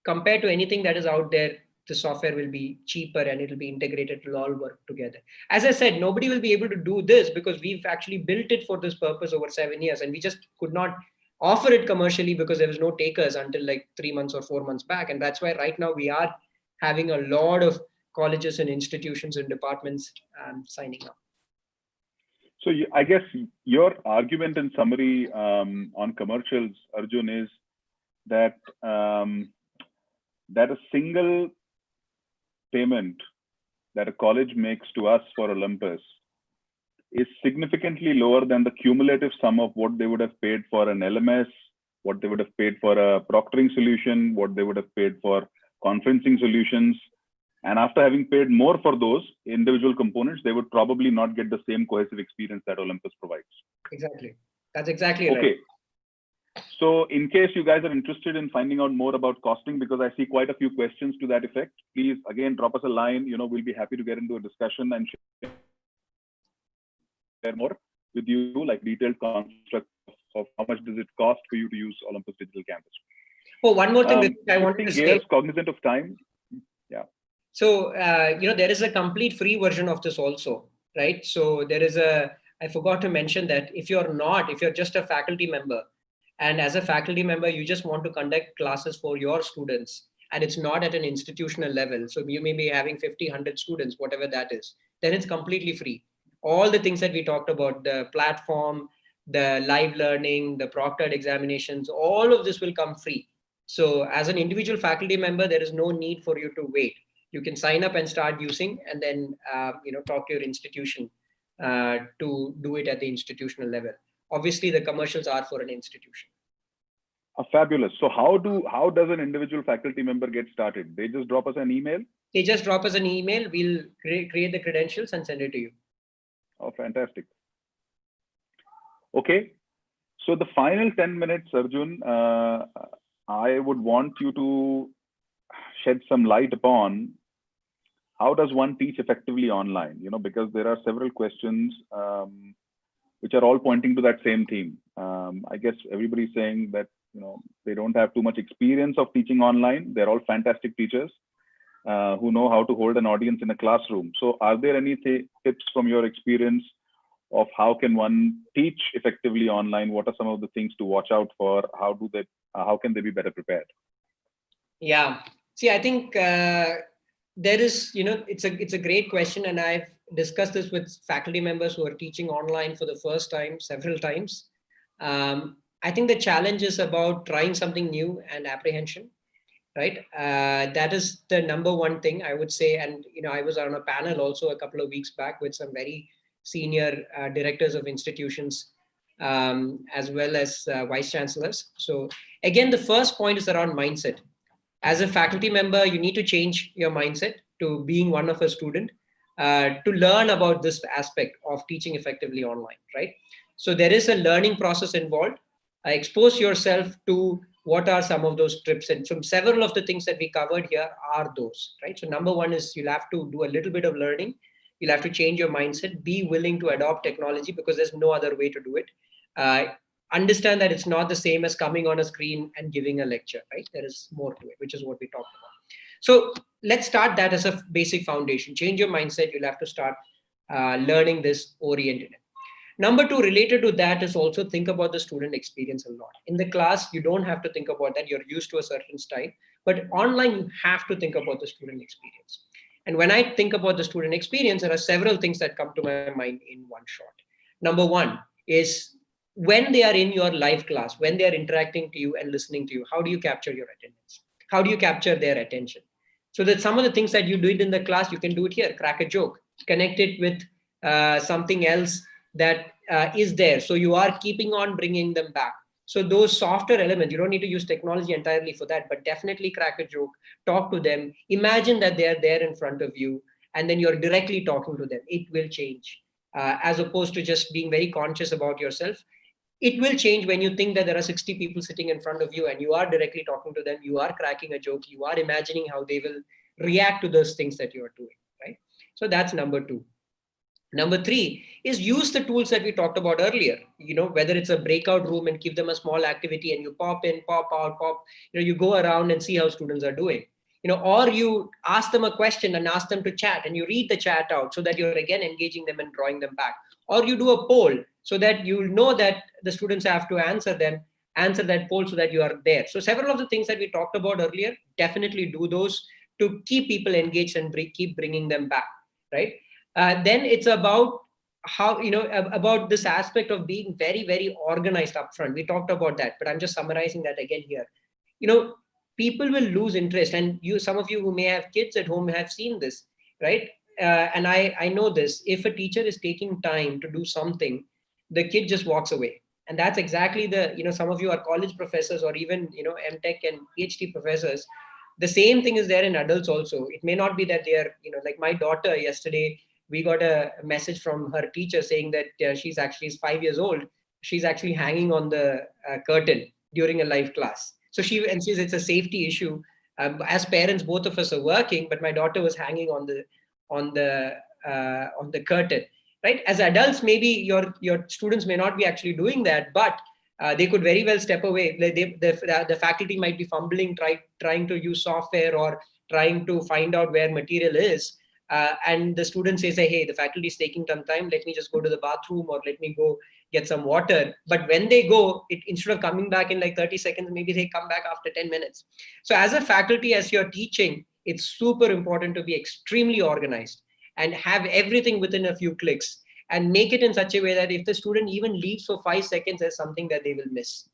compared to anything that is out there, the software will be cheaper and it'll be integrated, it'll all work together. As I said, nobody will be able to do this because we've actually built it for this purpose over 7 years, and we just could not offer it commercially because there was no takers until like 3 months or 4 months back. And that's why right now we are having a lot of colleges and institutions and departments signing up. So I guess your argument in summary on commercials, Arjun, is that that a single payment that a college makes to us for Olympus is significantly lower than the cumulative sum of what they would have paid for an LMS, what they would have paid for a proctoring solution, what they would have paid for conferencing solutions. And after having paid more for those individual components, they would probably not get the same cohesive experience that Olympus provides. Exactly. That's exactly right. Okay. So in case you guys are interested in finding out more about costing, because I see quite a few questions to that effect, please, again, drop us a line. We'll be happy to get into a discussion and share more with you, like detailed construct of how much does it cost for you to use Olympus Digital Campus. Oh, one more thing I wanted to say. Cognizant of time. Yeah. So, there is a complete free version of this also, right? So there is I forgot to mention that if you're just a faculty member, and as a faculty member, you just want to conduct classes for your students, and it's not at an institutional level. So you may be having 50, 100 students, whatever that is, then it's completely free. all the things that we talked about, the platform, the live learning, the proctored examinations, all of this will come free. So as an individual faculty member, there is no need for you to wait. You can sign up and start using, and then talk to your institution to do it at the institutional level. Obviously, the commercials are for an institution. Fabulous. So how does an individual faculty member get started? They just drop us an email? They just drop us an email. We'll create the credentials and send it to you. Oh, fantastic. Okay. So the final 10 minutes, Arjun, I would want you to shed some light upon how does one teach effectively online? Because there are several questions which are all pointing to that same theme. I guess everybody's saying that they don't have too much experience of teaching online. They're all fantastic teachers who know how to hold an audience in a classroom. So are there any tips from your experience of how can one teach effectively online? What are some of the things to watch out for? How can they be better prepared? Yeah. See, I think there is, it's a great question, and I've discussed this with faculty members who are teaching online for the first time, several times. I think the challenge is about trying something new and apprehension, right? That is the number one thing I would say. And, I was on a panel also a couple of weeks back with some very senior directors of institutions, as well as vice chancellors. So again, the first point is around mindset. As a faculty member, you need to change your mindset to being one of a student, to learn about this aspect of teaching effectively online, right? So there is a learning process involved. Expose yourself to what are some of those tips. And so several of the things that we covered here are those, right? So number one is you'll have to do a little bit of learning. You'll have to change your mindset, be willing to adopt technology because there's no other way to do it. Understand that it's not the same as coming on a screen and giving a lecture, right? There is more to it, which is what we talked about. So let's start that as a basic foundation. Change your mindset. You'll have to start learning this oriented. Number two, related to that is also think about the student experience a lot. In the class, you don't have to think about that. You're used to a certain style, but online, you have to think about the student experience. And when I think about the student experience, there are several things that come to my mind in one shot. Number one is when they are in your live class, when they are interacting to you and listening to you, how do you capture your attendance? How do you capture their attention? So that some of the things that you did in the class, you can do it here. Crack a joke, connect it with something else that is there. So you are keeping on bringing them back. So those softer elements, you don't need to use technology entirely for that, but definitely crack a joke, talk to them, imagine that they're there in front of you, and then you're directly talking to them. It will change, as opposed to just being very conscious about yourself. It will change when you think that there are 60 people sitting in front of you and you are directly talking to them, you are cracking a joke, you are imagining how they will react to those things that you are doing, right? So that's number two. Number three is use the tools that we talked about earlier, whether it's a breakout room and give them a small activity and you pop in, pop out, you go around and see how students are doing, or you ask them a question and ask them to chat and you read the chat out so that you're again engaging them and drawing them back. Or you do a poll so that you know that the students have to answer that poll so that you are there. So several of the things that we talked about earlier, definitely do those to keep people engaged and keep bringing them back, right? Then it's about how, about this aspect of being very, very organized upfront. We talked about that, but I'm just summarizing that again here. People will lose interest, and some of you who may have kids at home have seen this, right? And I know this. If a teacher is taking time to do something, the kid just walks away. And that's exactly some of you are college professors or even, MTech and PhD professors. The same thing is there in adults also. It may not be that they are, like my daughter yesterday, we got a message from her teacher saying that she's 5 years old. She's actually hanging on the curtain during a live class. So she says it's a safety issue. As parents, both of us are working, but my daughter was hanging on the curtain. Right? As adults, maybe your students may not be actually doing that, but they could very well step away. The faculty might be fumbling, trying to use software or trying to find out where material is. And the student says, hey, the faculty is taking some time. Let me just go to the bathroom or let me go get some water. But when they go, instead of coming back in like 30 seconds, maybe they come back after 10 minutes. So as a faculty, as you're teaching, it's super important to be extremely organized and have everything within a few clicks. and make it in such a way that if the student even leaves for 5 seconds, there's something that they will miss.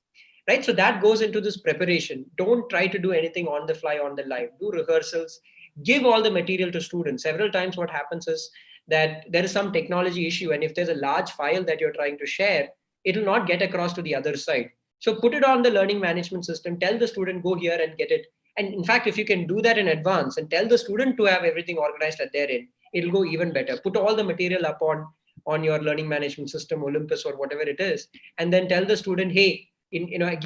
Right? So that goes into this preparation. Don't try to do anything on the fly, on the live. Do rehearsals. Give all the material to students. Several times what happens is that there is some technology issue, and if there's a large file that you're trying to share, it will not get across to the other side. So put it on the learning management system. Tell the student, go here and get it. And in fact, if you can do that in advance and tell the student to have everything organized at their end, it'll go even better. Put all the material up on your learning management system, Olympus or whatever it is, and then tell the student, hey,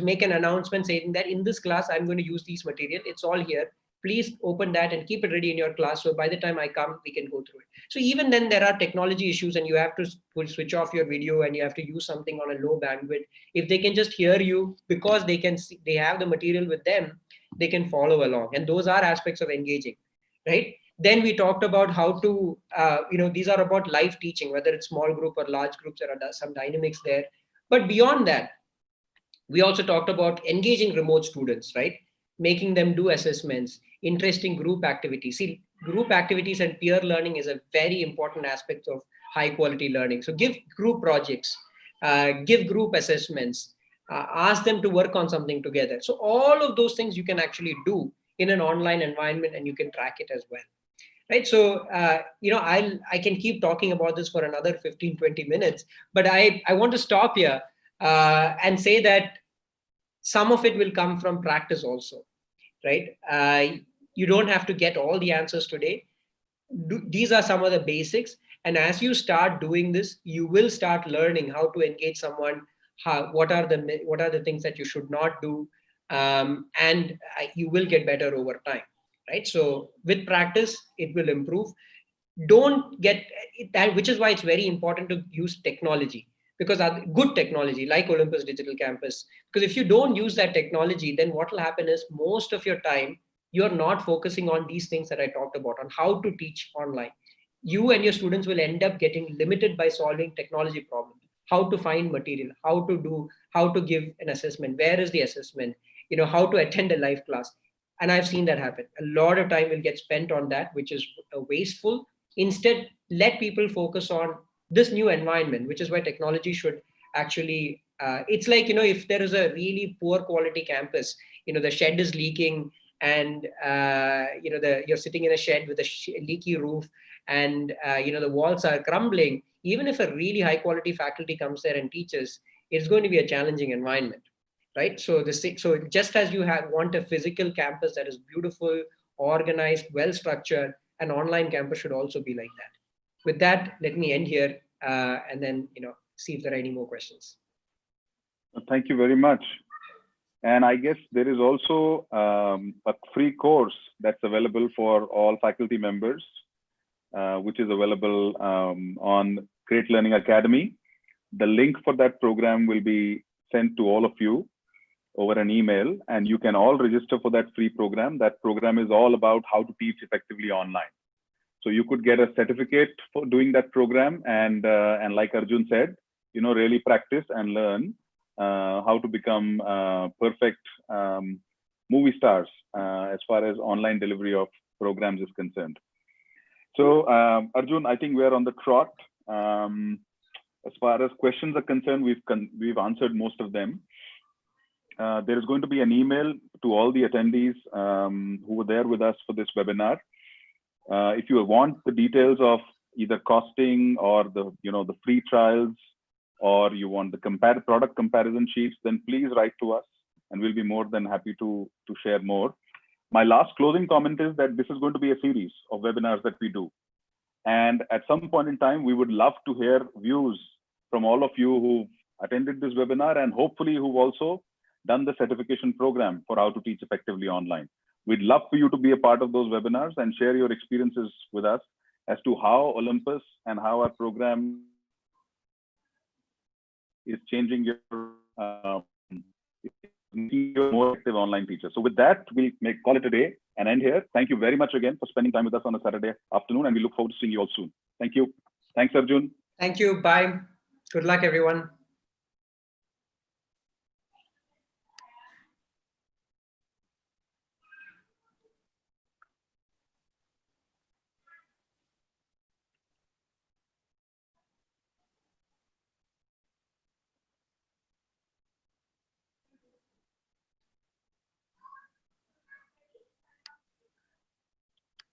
make an announcement saying that in this class, I'm going to use these material. It's all here. Please open that and keep it ready in your class. So by the time I come, we can go through it. So even then there are technology issues and you have to switch off your video and you have to use something on a low bandwidth. If they can just hear you because they can see, they have the material with them, they can follow along. And those are aspects of engaging, right? Then we talked about how to, these are about live teaching, whether it's small group or large groups, there are some dynamics there. But beyond that, we also talked about engaging remote students, right? Making them do assessments, interesting group activities. See, group activities and peer learning is a very important aspect of high quality learning. So give group projects, give group assessments, ask them to work on something together. So all of those things you can actually do in an online environment and you can track it as well. Right. So, I can keep talking about this for another 15, 20 minutes, but I want to stop here and say that some of it will come from practice also, right? You don't have to get all the answers today. These are some of the basics. And as you start doing this, you will start learning how to engage someone, what are the things that you should not do, and you will get better over time, right? So with practice, it will improve. Don't get that, which is why it's very important to use technology, because good technology like Olympus Digital Campus, because if you don't use that technology, then what will happen is most of your time, you're not focusing on these things that I talked about, on how to teach online. You and your students will end up getting limited by solving technology problems, how to find material, how to give an assessment, where is the assessment, how to attend a live class. And I've seen that happen. A lot of time will get spent on that, which is wasteful. Instead, let people focus on this new environment, which is why technology should actually, it's like, if there is a really poor quality campus, the shed is leaking and, you're sitting in a shed with a leaky roof and, the walls are crumbling. Even if a really high quality faculty comes there and teaches, it's going to be a challenging environment, right? So just as you want a physical campus that is beautiful, organized, well-structured, an online campus should also be like that. With that, let me end here and then, see if there are any more questions. Thank you very much. And I guess there is also a free course that's available for all faculty members, which is available on Great Learning Academy. The link for that program will be sent to all of you over an email, and you can all register for that free program. That program is all about how to teach effectively online. So you could get a certificate for doing that program, and like Arjun said, really practice and learn how to become perfect movie stars as far as online delivery of programs is concerned. So Arjun, I think we're on the trot. As far as questions are concerned, we've answered most of them. There is going to be an email to all the attendees who were there with us for this webinar. If you want the details of either costing or the free trials, or you want the product comparison sheets, then please write to us and we'll be more than happy to share more. My last closing comment is that this is going to be a series of webinars that we do. And at some point in time, we would love to hear views from all of you who've attended this webinar and hopefully who've also done the certification program for how to teach effectively online. We'd love for you to be a part of those webinars and share your experiences with us as to how Olympus and how our program is changing your more active online teacher. So with that, we'll call it a day and end here. Thank you very much again for spending time with us on a Saturday afternoon, and we look forward to seeing you all soon. Thank you. Thanks, Arjun. Thank you. Bye. Good luck, everyone.